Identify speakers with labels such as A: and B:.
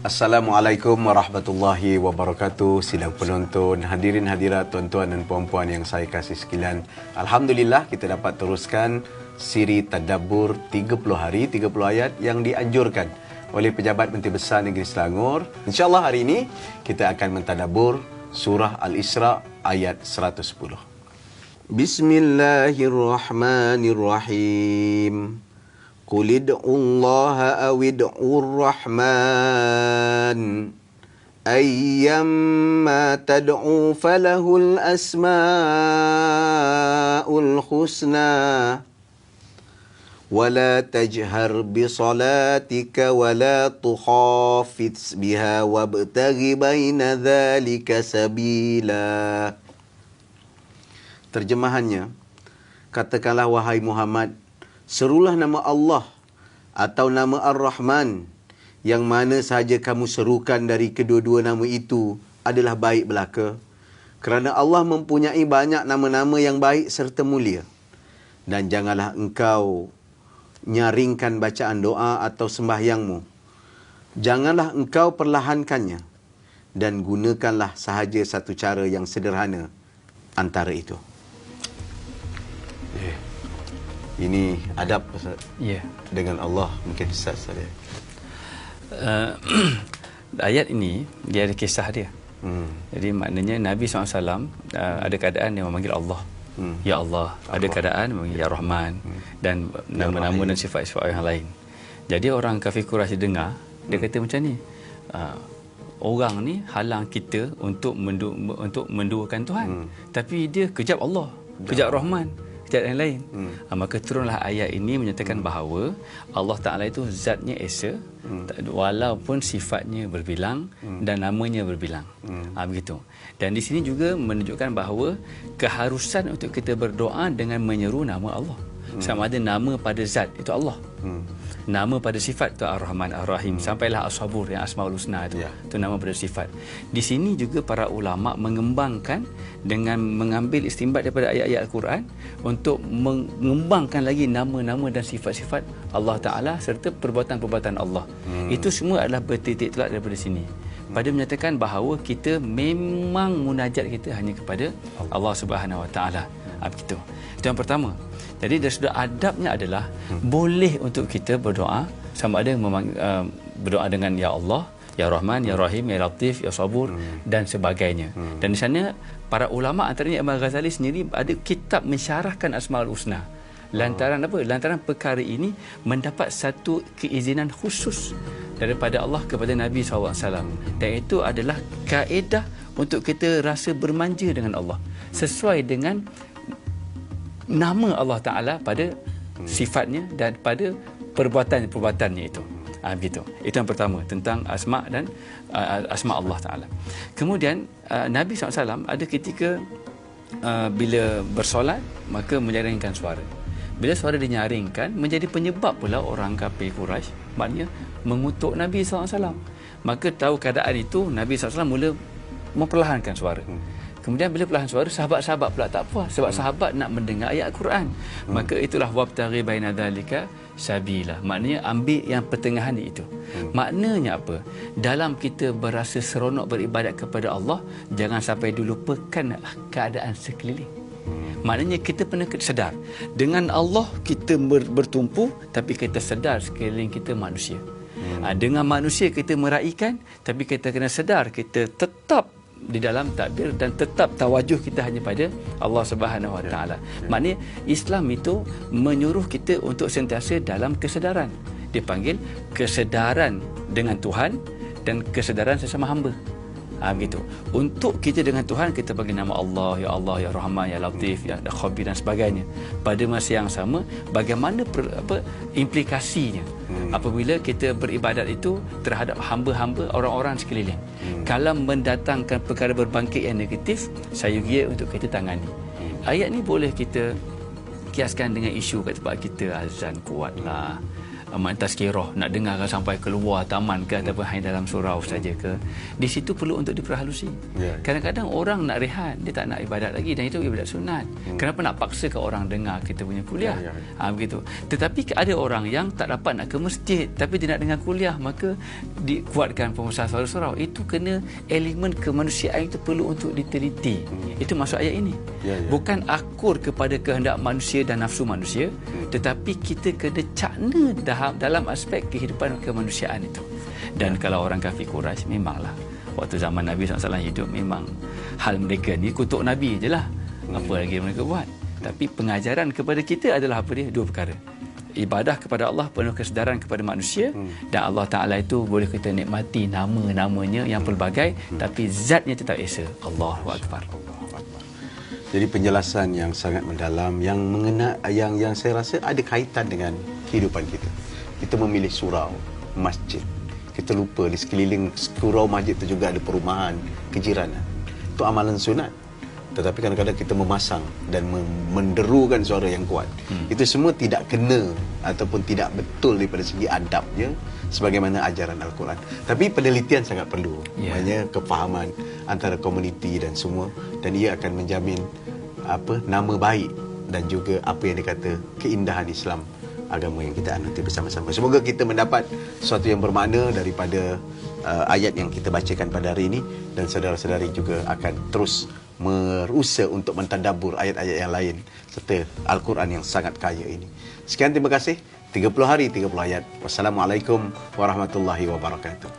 A: Assalamualaikum warahmatullahi wabarakatuh. Sidang penonton, hadirin hadirat, tuan-tuan dan puan-puan yang saya kasih sekalian. Alhamdulillah kita dapat teruskan siri tadabbur 30 hari, 30 ayat yang dianjurkan oleh Pejabat Menteri Besar Negeri Selangor. InsyaAllah hari ini kita akan mentadabbur surah Al-Isra ayat 110. Bismillahirrahmanirrahim. Qul id'ullaha awid'ur rahman ayyamma tad'u falahul asma'ul husna wala tajhar bisalatika wala tukhafit biha wabtaghi baina dhalika sabila. Terjemahannya, katakanlah wahai Muhammad, serulah nama Allah atau nama Ar-Rahman, yang mana sahaja kamu serukan dari kedua-dua nama itu adalah baik belaka, kerana Allah mempunyai banyak nama-nama yang baik serta mulia. Dan janganlah engkau nyaringkan bacaan doa atau sembahyangmu. Janganlah engkau perlahankannya, dan gunakanlah sahaja satu cara yang sederhana antara itu. Ini adab dengan Allah. Mungkin Ustaz saya.
B: Ayat ini dia ada kisah dia. Jadi maknanya Nabi SAW ada keadaan dia memanggil Allah, Ya Allah. Ada keadaan memanggil Ya Rahman, dan nama-nama dan sifat-sifat yang lain. Jadi orang kafir Quraisy dengar, dia kata macam ni, orang ni halang kita untuk menduakan Tuhan, tapi dia kejap Allah, kejap Rahman, yang lain. Maka turunlah ayat ini menyatakan bahawa Allah Ta'ala itu zatnya esa, walaupun sifatnya berbilang dan namanya berbilang. Begitu. Dan di sini juga menunjukkan bahawa keharusan untuk kita berdoa dengan menyeru nama Allah. Sama ada nama pada zat, itu Allah. Nama pada sifat, itu Ar-Rahman, Ar-Rahim. Sampailah As-Sabur, yang Asmaul Husna itu. Itu nama pada sifat. Di sini juga para ulama mengembangkan dengan mengambil istimbat daripada ayat-ayat Al-Quran untuk mengembangkan lagi nama-nama dan sifat-sifat Allah Ta'ala serta perbuatan-perbuatan Allah. Itu semua adalah bertitik tolak daripada sini, pada menyatakan bahawa kita memang munajat kita hanya kepada Allah Subhanahu Wa Ta'ala. Begitu. Itu yang pertama. Jadi dari sudut adabnya adalah boleh untuk kita berdoa, sama ada berdoa dengan Ya Allah, Ya Rahman, Ya Rahim, Ya Latif, Ya Sabur dan sebagainya. Dan di sana para ulama, antaranya Imam Ghazali sendiri, ada kitab mensyarahkan Asmaul Husna. Lantaran apa? Lantaran perkara ini mendapat satu keizinan khusus daripada Allah kepada Nabi SAW. Dan itu adalah kaedah untuk kita rasa bermanja dengan Allah, sesuai dengan nama Allah Ta'ala pada sifatnya dan pada perbuatan-perbuatannya itu. Begitu. Itu yang pertama, tentang asma dan asma Allah Ta'ala. Kemudian Nabi SAW ada ketika bila bersolat, maka menyaringkan suara. Bila suara dinyaringkan, menjadi penyebab pula orang kafir Quraisy, maknanya mengutuk Nabi SAW. Maka tahu keadaan itu, Nabi SAW mula memperlahankan suara. Kemudian bila perlahan suara, sahabat-sahabat pula tak puas, sebab sahabat nak mendengar ayat Al-Quran. Maka itulah wabtaghi baina dzalika sabila. Maknanya ambil yang pertengahan itu. Maknanya apa? Dalam kita berasa seronok beribadat kepada Allah, jangan sampai dilupakan keadaan sekeliling. Maknanya kita pernah sedar dengan Allah kita bertumpu, tapi kita sedar sekeliling kita manusia. Dengan manusia kita meraihkan, tapi kita kena sedar kita tetap di dalam takbir dan tetap tawajuh kita hanya pada Allah Subhanahu Wa Taala. Maknanya Islam itu menyuruh kita untuk sentiasa dalam kesedaran. Dipanggil kesedaran dengan Tuhan dan kesedaran sesama hamba. Begitu. Untuk kita dengan Tuhan, kita bagi nama Allah, Ya Rahman, Ya Latif, Ya Khabir dan sebagainya. Pada masa yang sama, bagaimana implikasinya apabila kita beribadat itu terhadap hamba-hamba orang-orang sekeliling. Kalau mendatangkan perkara berbangkit yang negatif, saya giat untuk kita tangani. Ayat ni boleh kita kiaskan dengan isu kat tempat kita, azan kuatlah, tazkirah, nak dengarkan sampai keluar taman ke ataupun hanya dalam surau saja ke, di situ perlu untuk diperhalusi. Kadang-kadang orang nak rehat, dia tak nak ibadat lagi, dan itu ibadat sunat. Kenapa nak paksa ke orang dengar kita punya kuliah? Begitu. Tetapi ada orang yang tak dapat nak ke masjid tapi dia nak dengar kuliah, maka dikuatkan pengusaha suara surau. Itu kena elemen kemanusiaan itu perlu untuk diteliti. Itu maksud ayat ini. Bukan akur kepada kehendak manusia dan nafsu manusia, tetapi kita kena cakna dalam aspek kehidupan kemanusiaan itu. Dan kalau orang kafir Quraisy, memanglah waktu zaman Nabi SAW hidup, memang hal mereka ni kutuk Nabi je lah. Apa lagi mereka buat? Tapi pengajaran kepada kita adalah apa dia? Dua perkara. Ibadah kepada Allah, penuh kesedaran kepada manusia, dan Allah Ta'ala itu boleh kita nikmati nama-namanya yang pelbagai, tapi zatnya tetap esa. Allahu Akbar.
A: Jadi penjelasan yang sangat mendalam, yang yang saya rasa ada kaitan dengan kehidupan kita. Kita memilih surau, masjid. Kita lupa di sekeliling surau masjid itu juga ada perumahan, kejiranan. Itu amalan sunat. Tetapi kadang-kadang kita memasang dan menderukan suara yang kuat. Itu semua tidak kena ataupun tidak betul daripada segi adabnya sebagaimana ajaran Al-Quran. Tapi penelitian sangat perlu. Maknanya kefahaman antara komuniti dan semua, dan ia akan menjamin nama baik dan juga apa yang dikata keindahan Islam, agama yang kita anuti bersama-sama. Semoga kita mendapat sesuatu yang bermakna daripada ayat yang kita bacakan pada hari ini, dan saudara-saudari juga akan terus berusaha untuk mentadabbur ayat-ayat yang lain serta Al-Quran yang sangat kaya ini. Sekian, terima kasih. 30 hari 30 ayat. Wassalamualaikum warahmatullahi wabarakatuh.